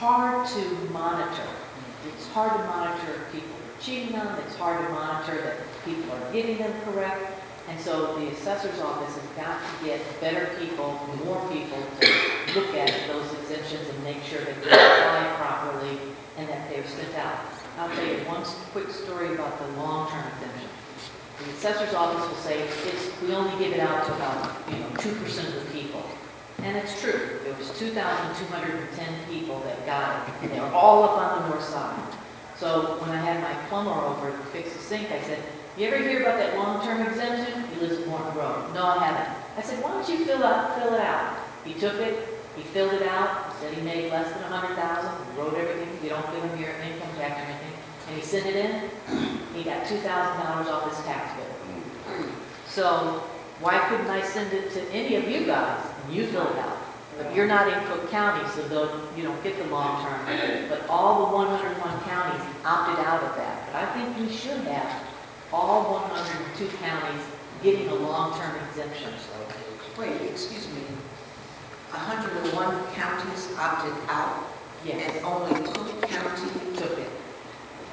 hard to monitor. It's hard to monitor if people are cheating on them. It's hard to monitor that people are getting them correct. And so the assessor's office has got to get better people, more people to look at those exemptions and make sure that they apply properly and that they're sent out. I'll tell you one quick story about the long-term exemption. The assessor's office will say we only give it out to about 2% of the people. And it's true. There was 2,210 people that got it. And they were all up on the north side. So when I had my plumber over to fix the sink, I said, "You ever hear about that long-term exemption?" He lives in Morton Road. "No, I haven't." I said, "Why don't you fill it out?" He took it, he filled it out, he said he made less than $100,000, he wrote everything, you don't give him your income tax or anything, and he sent it in, he got $2,000 off his tax bill. So why couldn't I send it to any of you guys and you fill it out? But you're not in Cook County, so you don't get the long-term. But all the 101 counties opted out of that. But I think we should have all 102 counties getting a long-term exemption. Wait, excuse me. 101 counties opted out? Yes. And only Cook County Took it.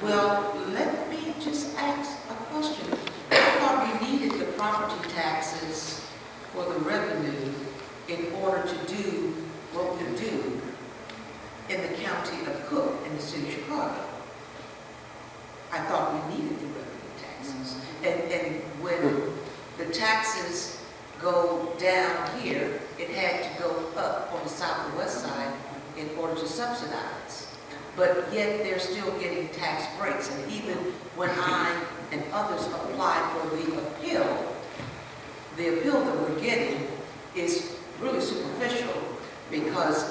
Well, let me just ask a question. I thought we needed the property taxes for the revenue in order to do what we do in the county of Cook, in the city of Chicago. I thought we needed the revenue taxes. And when the taxes go down here, it had to go up on the south and west side in order to subsidize. But yet they're still getting tax breaks. And even when I and others applied for the appeal that we're getting is really superficial because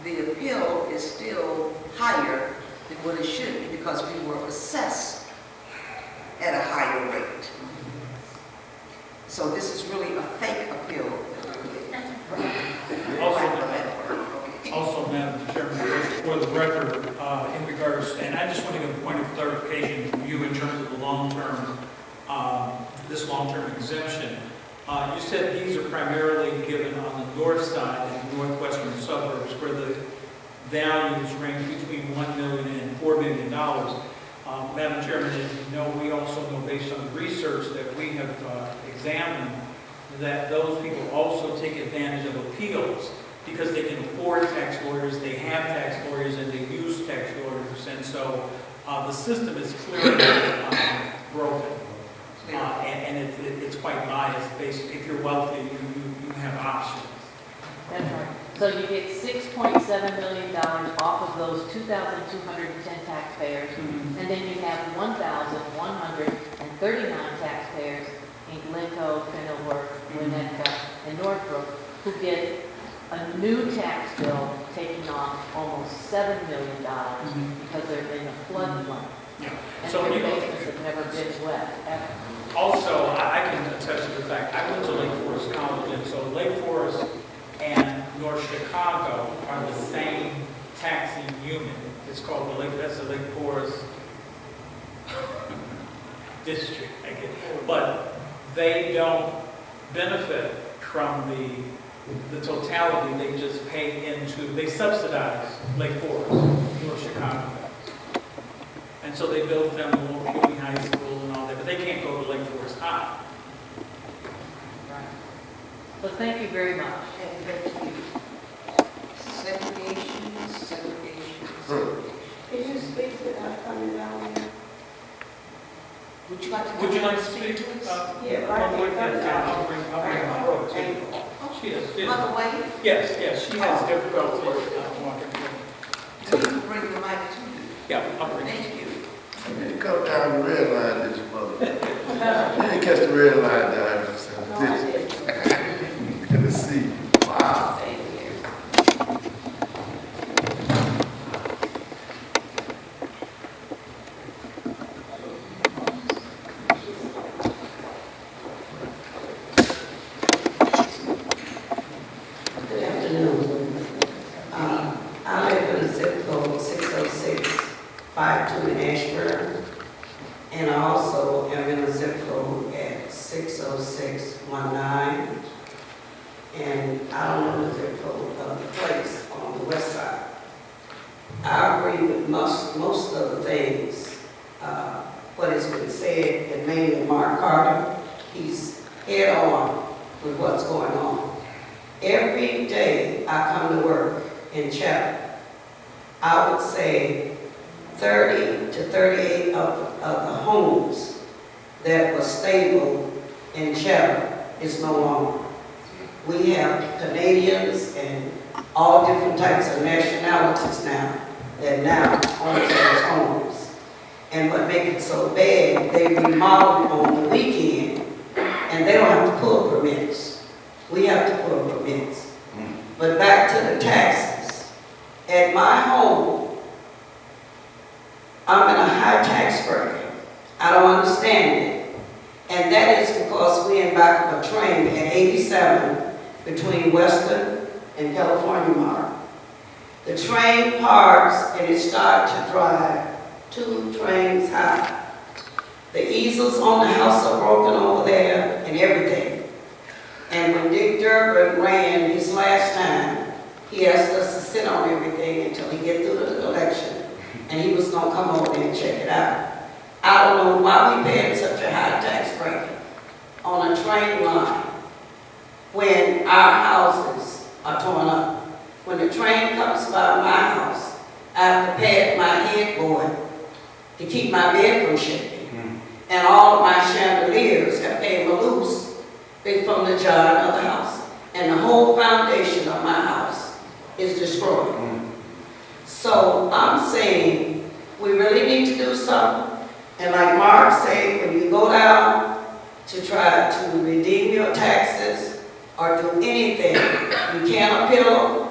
the appeal is still higher than what it should be because we were assessed at a higher rate. So this is really a fake appeal that we're getting. Also, Madam Chairman, for the record, in regards, and I just want to give a point of clarification from you in terms of the long-term, this long-term exemption. You said these are primarily given on the north side and northwestern suburbs where the values range between $1 million and $4 million. Madam Chairman, as you know, we also know based on the research that we have examined that those people also take advantage of appeals because they can afford tax lawyers, they have tax lawyers, and they use tax lawyers. And so the system is clearly broken. And it's quite biased. Basically, if you're wealthy, you have options. That's right. So you get $6.7 million off of those 2,210 taxpayers, and then you have 1,139 taxpayers in Glencoe, Kenilworth, Winnetka, and Northbrook who get a new tax bill taking off almost $7 million because they're in a floodplain. Yeah. And So their basements have never been wet, ever. Also, I can attest to the fact, I went to Lake Forest College, and so Lake Forest and North Chicago are the same taxing unit. It's called the Lake, that's the Lake Forest District, I guess. But they don't benefit from the totality, they just pay into, they subsidize Lake Forest, North Chicago. And so they built them a little Peewee High School and all that, but they can't go to Lake Forest High. Right. Well, thank you very much. Segregation. Could you speak to that coming down here? Would you like to? Would you like to speak? Yeah, right I'll bring there. my book too. She is. By the way, Yes, she has difficulty walking. you can bring the mic to you. Yeah, I'll bring it. Thank you. You come down the red line, this mother. You didn't catch the red line down. No, I didn't. Good to see you. Wow. Same here. Good afternoon. I live in the zip code 60652 in Ashburn, and I also am in a zip code at 60619, and I don't know the zip code of the place on the west side. agree with most of the things, what has been said, and mainly Mark Carter. He's head on with what's going on. Every day I come to work in Chatham, I would say 30 to 38 of the homes that were stable in Chatham is no longer. We have Canadians and all different types of nationalities now that now own those homes. And what makes it so bad, they remodel on the weekend and they don't have to pull permits. We have to pull permits. But back to the taxes. At my home, I'm in a high tax bracket. I don't understand it. And that is because we're in back of a train at 87 between Western and California Mart. The train parks and it starts to drive 2 trains high. The easels on the house are broken over there and everything. And when Dick Durbin ran his last time, he asked us to sit on everything until he get through the election, and he was gonna come over there and check it out. I don't know why we paying such a high tax bracket on a train line when our houses are torn up. When the train comes by my house, I have to pad my headboard to keep my bed from shaking. And all of my chandeliers have came loose from the jar of the house. And the whole foundation of my house is destroyed. So I'm saying we really need to do something. And like Mark said, when you go down to try to redeem your taxes or do anything, you can't appeal.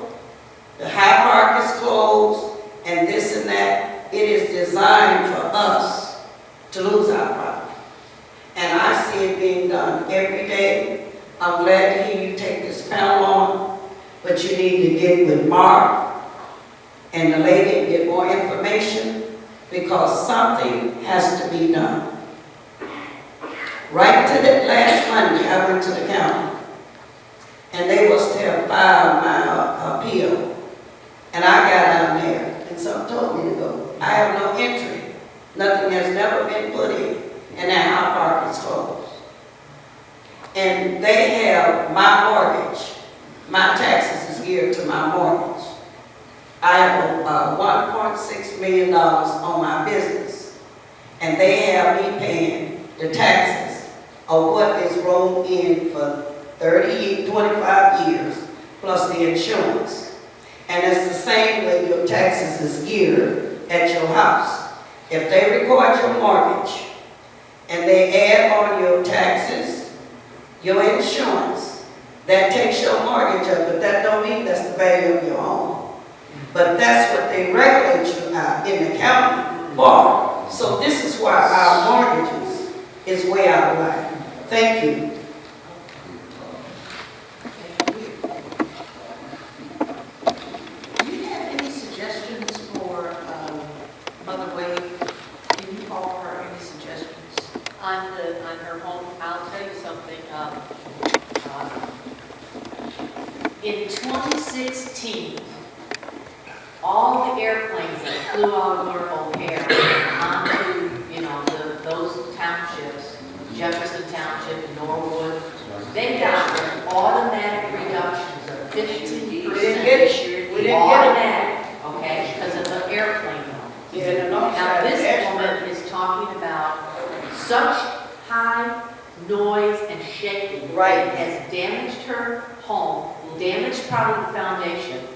The High Park is closed and this and that. It is designed for us to lose our property. And I see it being done every day. I'm glad to hear you take this panel on, but you need to get with Mark and the lady and get more information because something has to be done. Right to that last Monday, I went to the county and they was to have filed my appeal. And I got down there and some told me to go. I have no entry. Nothing has never been put in and that High Park is closed. And they have my mortgage. My taxes is geared to my mortgage. I have $1.6 million on my business. And they have me paying the taxes of what is rolled in for 25 years, plus the insurance. And it's the same way your taxes is geared at your house. If they record your mortgage, and they add on your taxes, your insurance, that takes your mortgage up, but that don't mean that's the value of your home. But that's what they regulate you out in the county for. So this is why our mortgages is way out of line. Thank you. Do you have any suggestions for Mother Wade? Can you offer her any suggestions? On her home, I'll tell you something. In 2016, all the airplanes that flew out of O'Hare onto, those townships, Jefferson Township, Norwood, they got automatic reductions of 15%. We didn't get it. We didn't get it. Automatic, okay, because of the airplane noise. Yeah, Now, this woman is talking about such high noise and shaking. Right. It has damaged her home, damaged probably the foundation.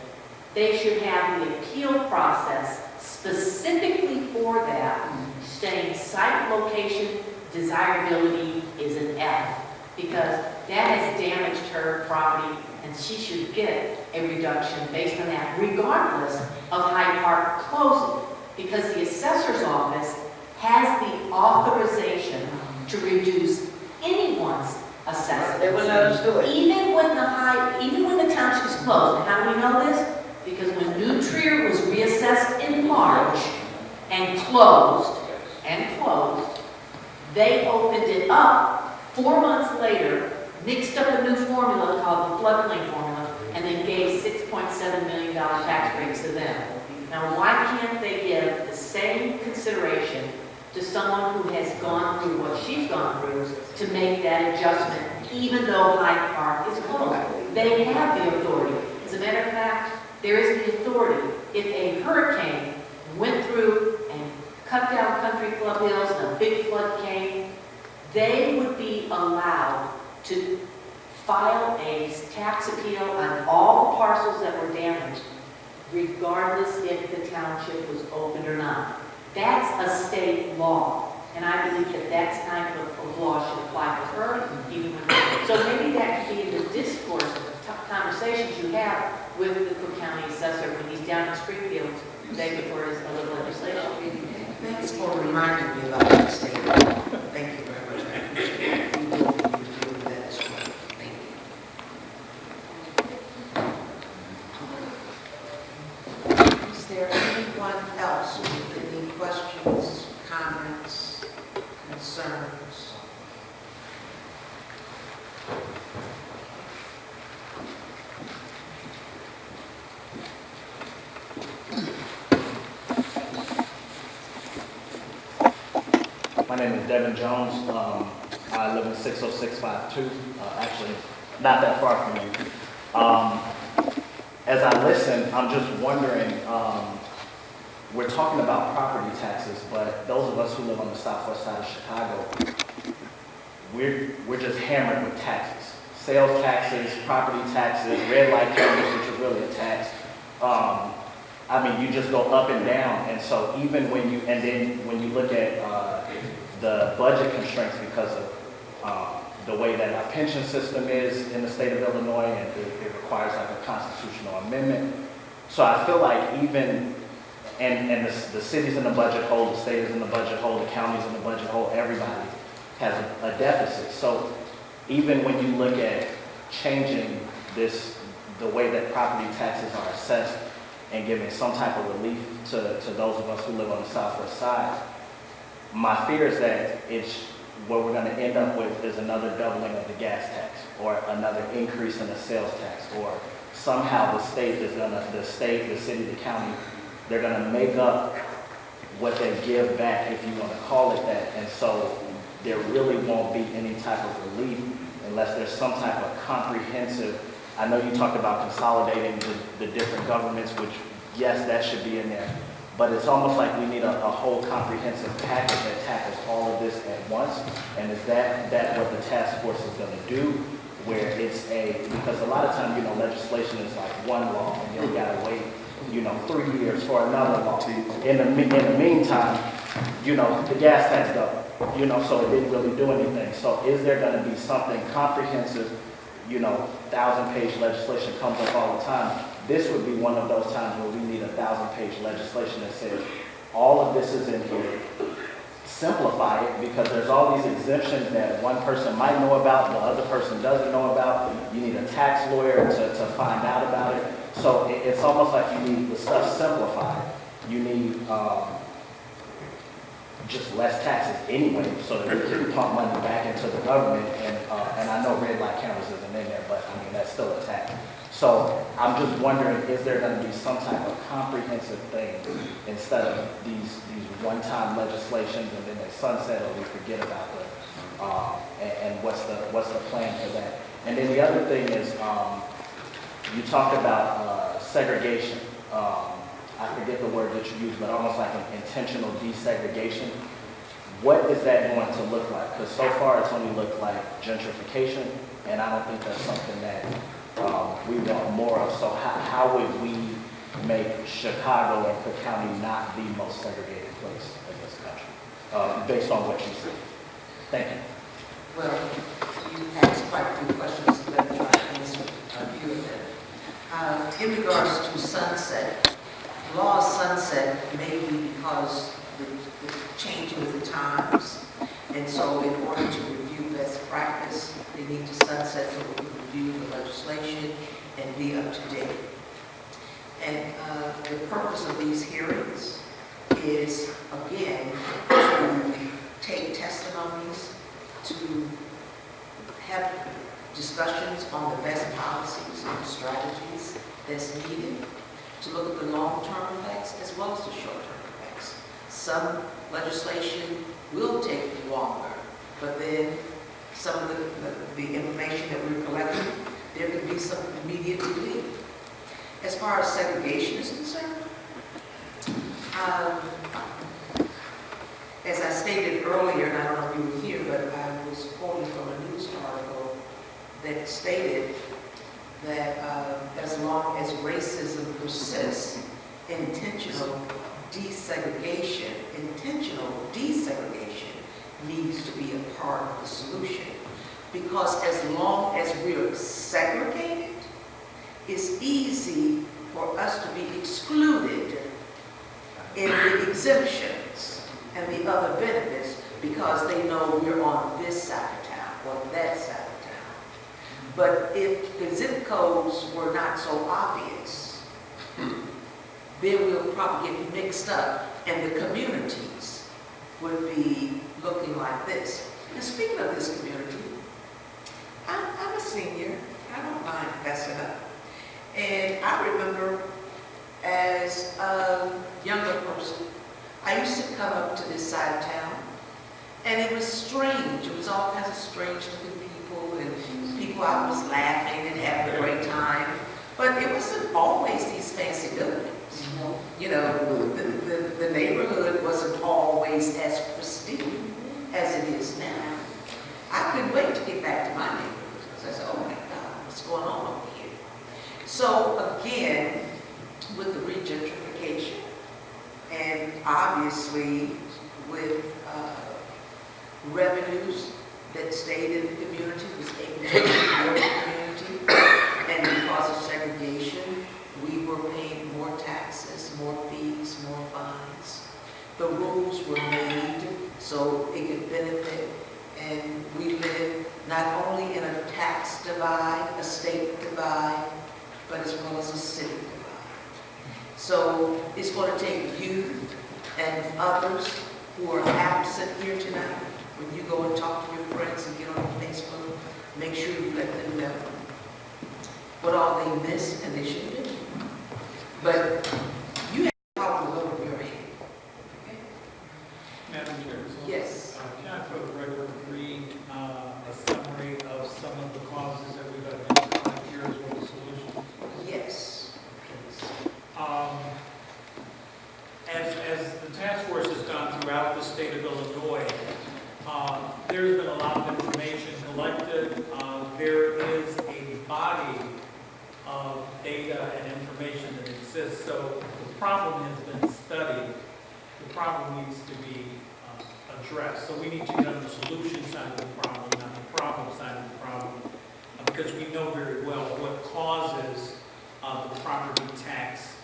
They should have the appeal process specifically for that, saying site location desirability is an F, because that has damaged her property and she should get a reduction based on that, regardless of Hyde Park closing, because the assessor's office has the authorization to reduce anyone's assessment. They would let us do it. Even when the township is closed. And how do we know this? Because when New Trier was reassessed in March and closed, they opened it up 4 months later, mixed up a new formula called the floodplain formula, and then gave $6.7 million tax breaks to them. Now, why can't they give the same consideration to someone who has gone through what she's gone through to make that adjustment, even though Hyde Park is closed? They have the authority. As a matter of fact, there is the authority. If a hurricane went through and cut down Country Club Hills and a big flood came, they would be allowed to file a tax appeal on all the parcels that were damaged, regardless if the township was opened or not. That's a state law, and I believe that that kind of law should apply to her, even when, so maybe that could be in the discourse of the conversations you have with the Cook County assessor when he's down in Springfield begging for his little legislation. Thanks for reminding me about that state law. Thank you very much. I appreciate it. We will deal with that as well. Thank you. Is there anyone else with any questions, comments, concerns? My name is Devin Jones. I live in 60652, actually not that far from you. As I listen, I'm just wondering, we're talking about property taxes, but those of us who live on the southwest side of Chicago, we're just hammered with taxes. Sales taxes, property taxes, red light cameras, which is really a tax. I mean, you just go up and down, and so even when you look at the budget constraints because of the way that our pension system is in the state of Illinois, and it requires like a constitutional amendment. So I feel like even, and the city's in the budget hole, the state is in the budget hole, the county's in the budget hole, everybody has a deficit. So even when you look at changing this, the way that property taxes are assessed and giving some type of relief to those of us who live on the southwest side, my fear is that what we're going to end up with is another doubling of the gas tax, or another increase in the sales tax, or somehow the city, the city, the county, they're going to make up what they give back, if you want to call it that. And so there really won't be any type of relief unless there's some type of comprehensive. I know you talked about consolidating the different governments, which yes, that should be in there. But it's almost like we need a whole comprehensive package that tackles all of this at once. And is that what the task force is going to do? Where it's because a lot of times, legislation is like one law, and you got to wait, 3 years for another law. In the meantime, the gas tax doubled, so it didn't really do anything. So is there going to be something comprehensive, 1,000-page legislation comes up all the time? This would be one of those times where we need 1,000-page legislation that says, all of this is in here, simplify it, because there's all these exemptions that one person might know about, the other person doesn't know about. You need a tax lawyer to find out about it. So it's almost like you need the stuff simplified. You need just less taxes anyway, so that we can pump money back into the government. And I know red light cameras isn't in there, but I mean, that's still a tax. So I'm just wondering, is there going to be some type of comprehensive thing instead of these one-time legislations and then they sunset or we forget about them? And what's the plan for that? And then the other thing is, you talked about segregation. I forget the word that you used, but almost like an intentional desegregation. What is that going to look like? Because so far it's only looked like gentrification, and I don't think that's something that we want more of. So how would we make Chicago and Cook County not the most segregated place in this country, based on what you see? Thank you. Well, you asked quite a few questions, so let me try to answer a few of them. In regards to sunset, law of sunset may be because the changing with the times, and so in order to review best practice, they need to sunset so we can review the legislation and be up to date. And the purpose of these hearings is, again, to take testimonies, to have discussions on the best policies and strategies that's needed, to look at the long-term effects as Some legislation will take longer, but then some of the information that we're collecting, there could be some immediate relief. As far as segregation is concerned, as I stated earlier, and I don't know if you were here, but I was quoting from a news article that stated that as long as racism persists, intentional desegregation needs to be a part of the solution. Because as long as we're segregated, it's easy for us to be excluded in the exemptions and the other benefits because they know we're on this side of town or that side of town. But if the zip codes were not so obvious, then we'll probably get mixed up and the communities would be looking like this. And speaking of this community, I'm a senior. I don't mind messing up. And I remember as a younger person, I used to come up to this side of town, and it was strange. It was all kinds of strange looking people, and people I was laughing and having a great time. But it wasn't always these fancy buildings. You know, the neighborhood wasn't always as pristine as it is now. I couldn't wait to get back to my neighborhood because I said, oh my God, what's going on over here? So again, with the regentrification, and obviously with revenues that stayed in the community, was able to build the community, and because of segregation, we were paying more taxes, more fees, more fines. The rules were made so it could benefit, and we live not only in a tax divide, a state divide, but as well as a city divide. So it's going to take you and others who are absent here tonight, when you go and talk to your friends and get on Facebook, make sure you let them know what all they missed and they should do. But you have to talk a little your head. Okay? Madam Chair, Yes. can I for the record read a summary of some of the causes that we've identified here as well as solutions? Yes. As the task force has done throughout the state of Illinois, there's been a lot of information collected. There is a body of data and information that exists. So the problem has been studied. The problem needs to be addressed. So we need to get on the solution side of the problem, not the problem side of the problem, because we know very well what causes the property tax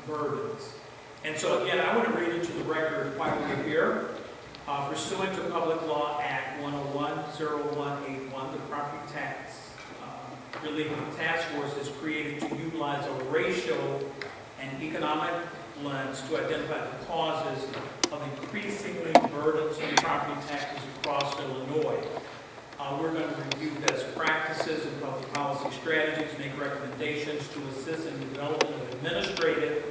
burdens. And so again, I want to read into the record why we're here. Pursuant to Public Law Act 101-0181, the Property Tax Relief Task Force is created to utilize a racial and economic lens to identify the causes of increasingly burdensome property taxes across Illinois. We're going to review best practices and public policy strategies, make recommendations to assist in the development of administrative,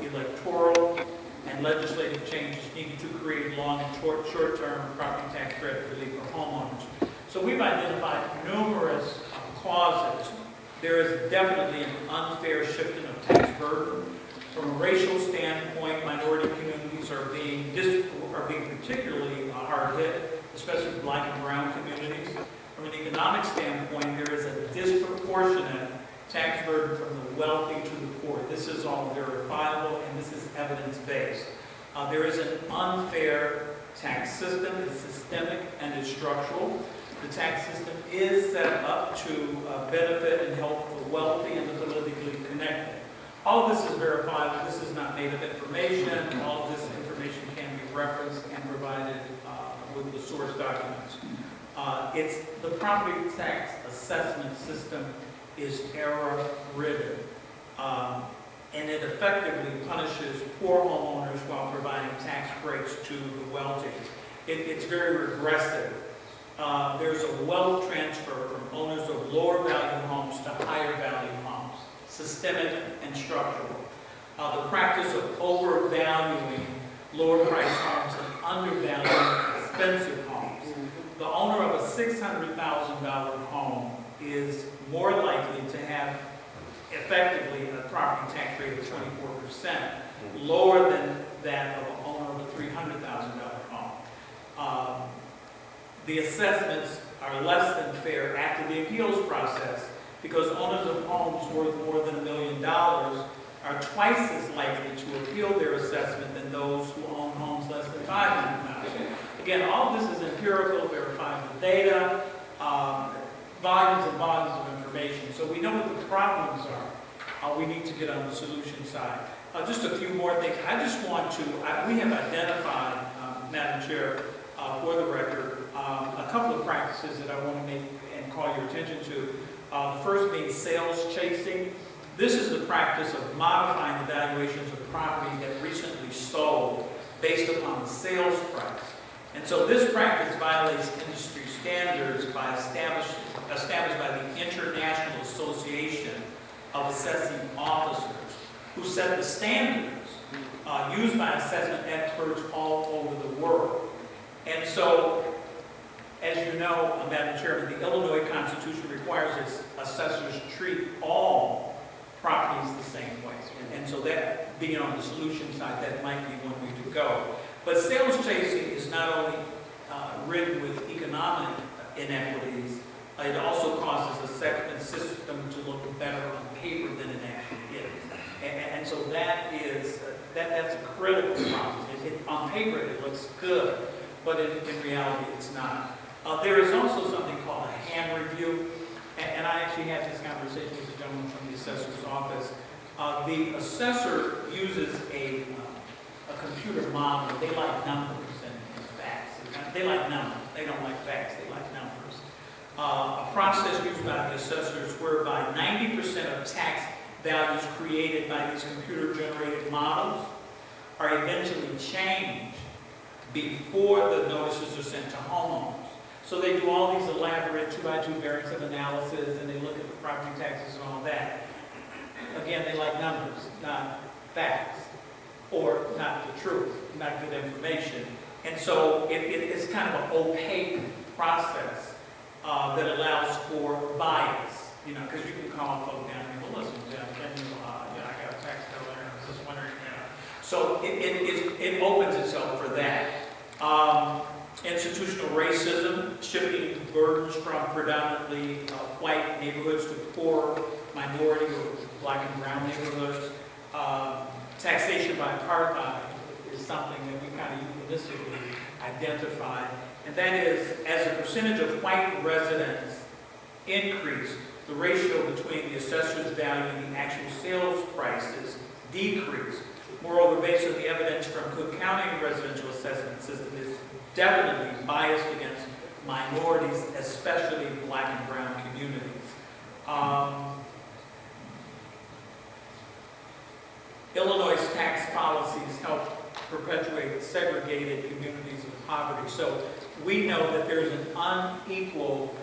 electoral, and legislative changes needed to create long and short-term property tax credit relief for homeowners. So we've identified numerous causes. There is definitely an unfair shifting of tax burden. From a racial standpoint, minority communities are being particularly hard hit, especially Black and brown communities. From an economic standpoint, there is a disproportionate tax burden from the wealthy to the poor. This is all verifiable and this is evidence-based. There is an unfair tax system. It's systemic and it's structural. The tax system is set up to benefit and help the wealthy and the politically connected. All of this is verifiable. This is not made up information. All of this information can be referenced and provided with the source documents. It's the property tax assessment system is error-ridden, and it effectively punishes poor homeowners while providing tax breaks to the wealthy. It's very regressive. There's a wealth transfer from owners of lower value homes to higher value homes, systemic and structural. The practice of overvaluing lower price homes and undervalued expensive homes. The owner of a $600,000 home is more likely to have effectively a property tax rate of 24%, lower than that of an owner of a $300,000 home. The assessments are less than fair after the appeals process because owners of homes worth more than $1 million are twice as likely to appeal their assessment than those who own homes less than $500,000. Again, all of this is empirical, verifiable data, volumes and volumes of information. So we know what the problems are. We need to get on the solution side. Just a few more things. I just want to, we have identified, Madam Chair, for the record, a couple of practices that I want to make and call your attention to. The first being sales chasing. This is the practice of modifying the valuations of property that recently sold based upon the sales price. And so this practice violates industry standards by established by the International Association of Assessing Officers, who set the standards used by assessment experts all over the world. And so, as you know, Madam Chairman, the Illinois Constitution requires its assessors treat all properties the same way. And so that, being on the solution side, that might be one way to go. But sales chasing is not only ridden with economic inequities, it also causes the assessment system to look better on paper than it actually is. And so that is, that's a critical problem. On paper it looks good, but in reality it's not. There is also something called a hand review, and I actually had this conversation with the gentleman from the assessor's office. The assessor uses a computer model. They like numbers and facts. They like numbers. They don't like facts. They like numbers. A process used by the assessors whereby 90% of tax values created by these computer-generated models are eventually changed before the notices are sent to homeowners. So they do all these elaborate 2x2 variance of analysis, and they look at the property taxes and all that. Again, they like numbers, not facts, or not the truth, not good information. And so it's kind of an opaque process that allows for bias, you know, because you can call folk down and go, listen, Jim, I got a tax bill there, I was just wondering, So it opens itself for that. Institutional racism, shifting burdens from predominantly white neighborhoods to poor, minority, or black and brown neighborhoods. Taxation by apartheid is something that we kind of euphemistically identify. And that is, as a percentage of white residents increased, the ratio between the assessor's value and the actual sales prices decreased. Moreover, based on the evidence from Cook County residential assessment system, is definitely biased against minorities, especially black and brown communities. Illinois' tax policies help perpetuate segregated communities of poverty. So we know that there's an unequal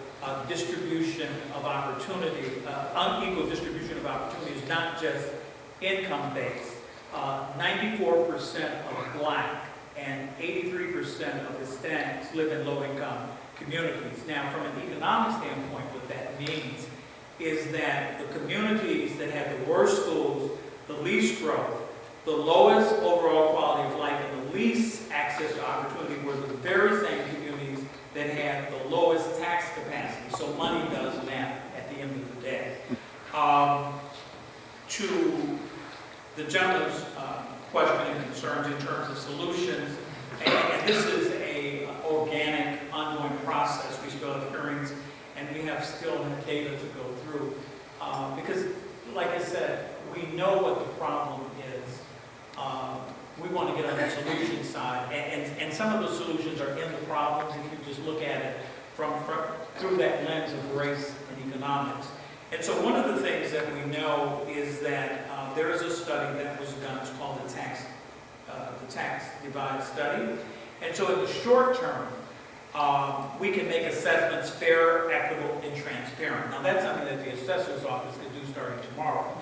distribution of opportunity. Unequal distribution of opportunities, not just income-based. 94% of black and 83% of Hispanics live in low-income communities. Now, from an economic standpoint, what that means is that the communities that have the worst schools, the least growth, the lowest overall quality of life, and the least access to opportunity were the very same communities that had the lowest tax capacity. So money does matter at the end of the day. To the gentleman's question and concerns in terms of solutions, and this is a organic, ongoing process. We still have hearings, and we still have data to go through. Because, like I said, we know what the problem is. We want to get on the solution side, and some of the solutions are in the problems if you just look at it through that lens of race and economics. And so one of the things that we know is that there is a study that was done. It's called the tax divide study. And so in the short term, we can make assessments fair, equitable, and transparent. Now that's something that the assessor's office can do starting tomorrow.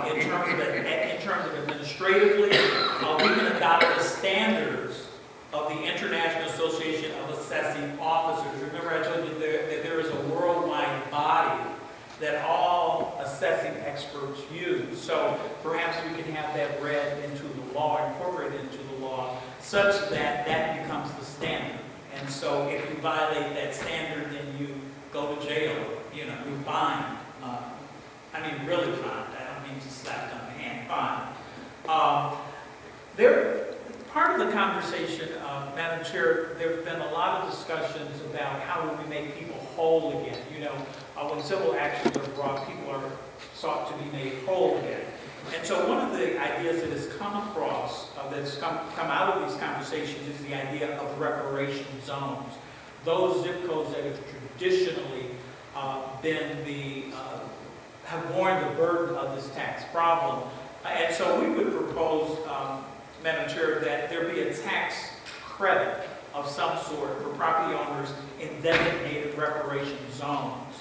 In terms of administratively, we can adopt adopt the standards of the International Association of Assessing Officers. Remember I told you that there is a worldwide body that all assessing experts use. So perhaps we can have that read into the law, incorporated into the law, such that that becomes the standard. And so if you violate that standard, then you go to jail, you fine. Really fine. I don't mean just slapped on the hand, fine. Part of the conversation, Madam Chair, there have been a lot of discussions about how do we make people whole again. When civil actions are brought, people are sought to be made whole again. And so one of the ideas that has come across, that's come out of these conversations is the idea of reparation zones. Those zip codes that have traditionally have borne the burden of this tax problem. And so we would propose, Madam Chair, that there be a tax credit of some sort for property owners in designated reparation zones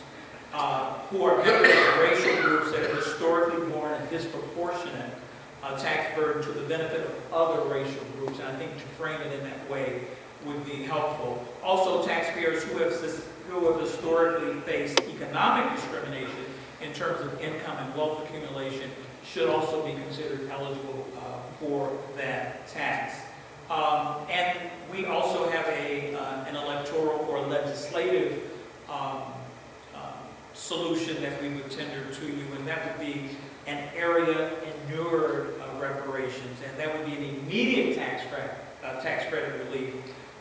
who are members of racial groups that have historically borne a disproportionate tax burden to the benefit of other racial groups. And I think to frame it in that way would be helpful. Also, taxpayers who have historically faced economic discrimination in terms of income and wealth accumulation should also be considered eligible for that tax. And we also have an electoral or legislative solution that we would tender to you, and that would be an area inured reparations, and that would be an immediate tax credit relief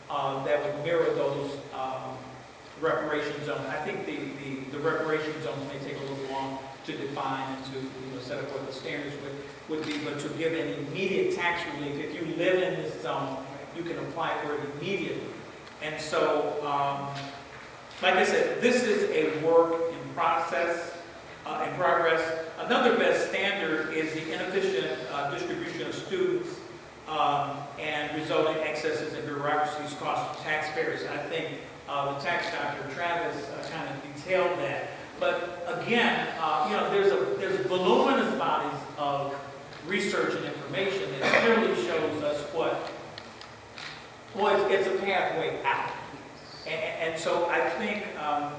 that would mirror those reparation zones. I think the reparation zones may take a little long to define and to set up what the standards would be, but to give an immediate tax relief, if you live in this zone, you can apply for it immediately. And so, like I said, this is a work in progress. Another best standard is the inefficient distribution of students and resulting excesses and bureaucracies cost taxpayers. I think the tax doctor, Travis, kind of detailed that. But again, there's voluminous bodies of research and information that clearly shows us it's a pathway out. And so I think,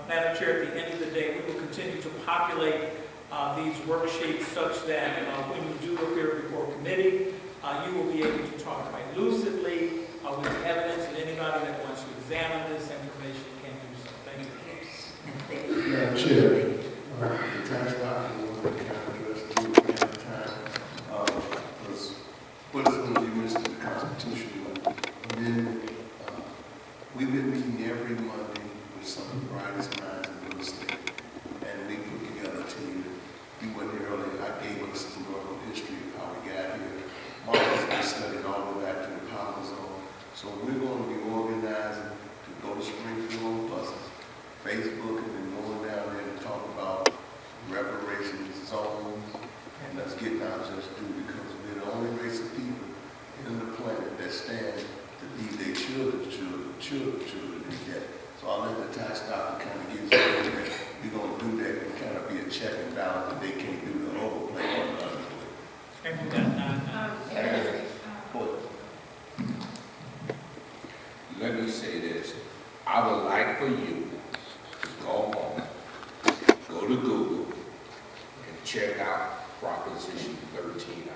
Madam Chair, at the end of the day, we will continue to populate these worksheets such that when you do appear before committee, you will be able to talk quite lucidly with evidence, and anybody that wants to examine this information can do so. Thank you. Madam Chair, the tax document will be kind of addressed to you at the time. Was what is going to be missed in the Constitutional Amendment? We've been meeting every Monday with some of the brightest minds in real estate, and we put together a team. You went here earlier. I gave us some local history of how we got here. Mark has been studying all the way back to the power zone. So we're going to be organizing to go to Springfield on buses, Facebook, and then going down there to talk about reparations zones, and us getting our just due, because we're the only race of people in the planet that stand to leave their children in debt. So I'll let the tax doctor kind of give you that we're going to do that and kind of be a check and balance that they can't do the overplay or the underplay. And we've got 9 Let me say this. I would like for you to go home, go to Google, and check out Proposition 13